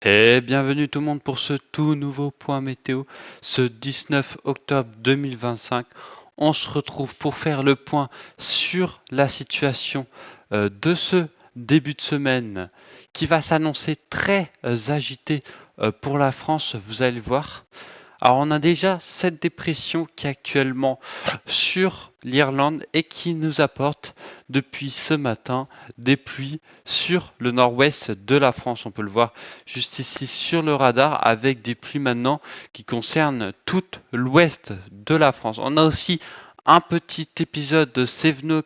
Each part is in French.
Et bienvenue tout le monde pour ce tout nouveau point météo, ce 19 octobre 2025. On se retrouve pour faire le point sur la situation de ce début de semaine qui va s'annoncer très agité pour la France, vous allez voir. Alors on a déjà cette dépression qui est actuellement sur l'Irlande et qui nous apporte depuis ce matin des pluies sur le nord-ouest de la France. On peut le voir juste ici sur le radar avec des pluies maintenant qui concernent tout l'ouest de la France. On a aussi un petit épisode de Cévenot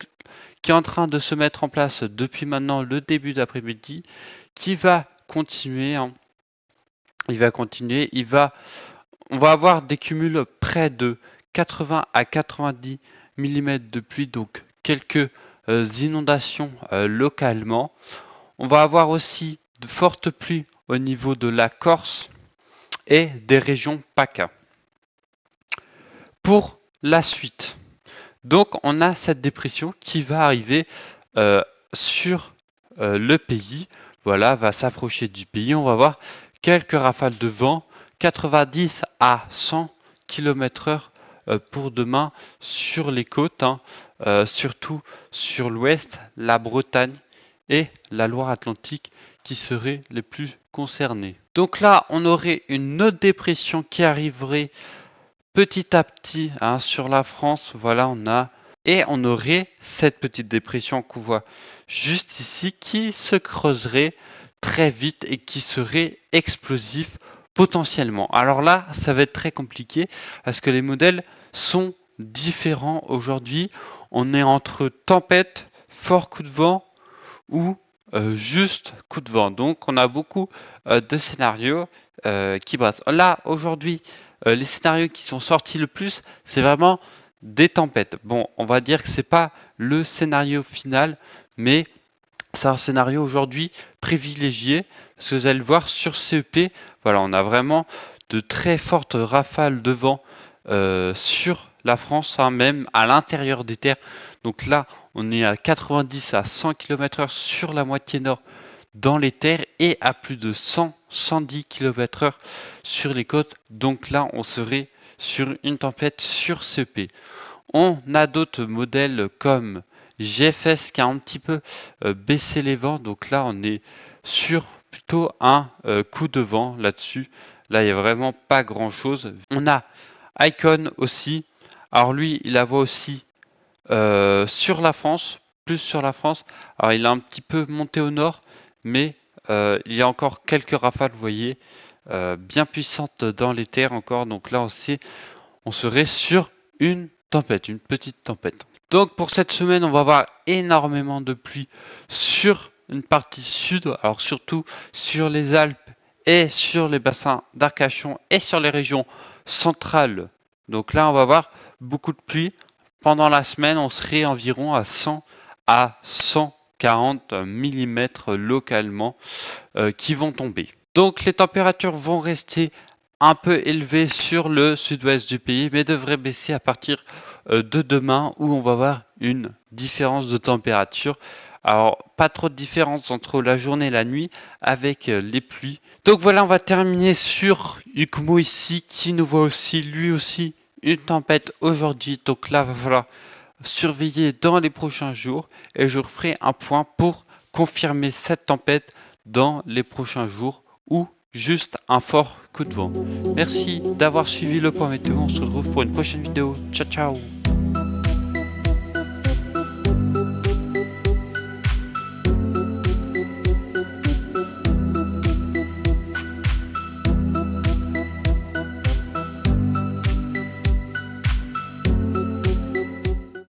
qui est en train de se mettre en place depuis maintenant le début d'après-midi qui va continuer. On va avoir des cumuls près de 80 à 90 mm de pluie, donc quelques inondations localement. On va avoir aussi de fortes pluies au niveau de la Corse et des régions PACA. Pour la suite, donc on a cette dépression qui va arriver sur le pays. Voilà, va s'approcher du pays. On va voir quelques rafales de vent, 90 à 100 km/h pour demain sur les côtes, surtout sur l'ouest, la Bretagne et la Loire-Atlantique qui seraient les plus concernés. Donc là, on aurait une autre dépression qui arriverait petit à petit sur la France. Voilà, on aurait cette petite dépression qu'on voit juste ici qui se creuserait très vite et qui serait explosif potentiellement. Alors là, ça va être très compliqué parce que les modèles sont différents aujourd'hui. On est entre tempête, fort coup de vent ou juste coup de vent. Donc on a beaucoup de scénarios qui brassent. Là, aujourd'hui, les scénarios qui sont sortis le plus, c'est vraiment des tempêtes. Bon, on va dire que c'est pas le scénario final, mais c'est un scénario aujourd'hui privilégié, parce que vous allez le voir sur CEP, voilà, on a vraiment de très fortes rafales de vent sur la France, même à l'intérieur des terres. Donc là, on est à 90 à 100 km/h sur la moitié nord dans les terres et à plus de 100-110 km/h sur les côtes. Donc là, on serait sur une tempête sur CEP. On a d'autres modèles comme GFS qui a un petit peu baissé les vents. Donc là, on est sur plutôt un coup de vent là-dessus. Là, il n'y a vraiment pas grand-chose. On a Icon aussi. Alors lui, il la voit aussi sur la France, plus sur la France. Alors il a un petit peu monté au nord, mais il y a encore quelques rafales, vous voyez, bien puissantes dans les terres encore. Donc là aussi, on serait sur une tempête, une petite tempête. Donc pour cette semaine, on va avoir énormément de pluie sur une partie sud, alors surtout sur les Alpes et sur les bassins d'Arcachon et sur les régions centrales. Donc là, on va avoir beaucoup de pluie. Pendant la semaine, on serait environ à 100 à 140 mm localement qui vont tomber. Donc les températures vont rester un peu élevées sur le sud-ouest du pays, mais devraient baisser à partir de demain où on va avoir une différence de température. Alors, pas trop de différence entre la journée et la nuit avec les pluies. Donc voilà, on va terminer sur Ukmo ici, qui nous voit aussi, lui aussi, une tempête aujourd'hui. Donc là, va falloir surveiller dans les prochains jours et je referai un point pour confirmer cette tempête dans les prochains jours ou juste un fort coup de vent. Merci d'avoir suivi le point météo. On se retrouve pour une prochaine vidéo. Ciao, ciao!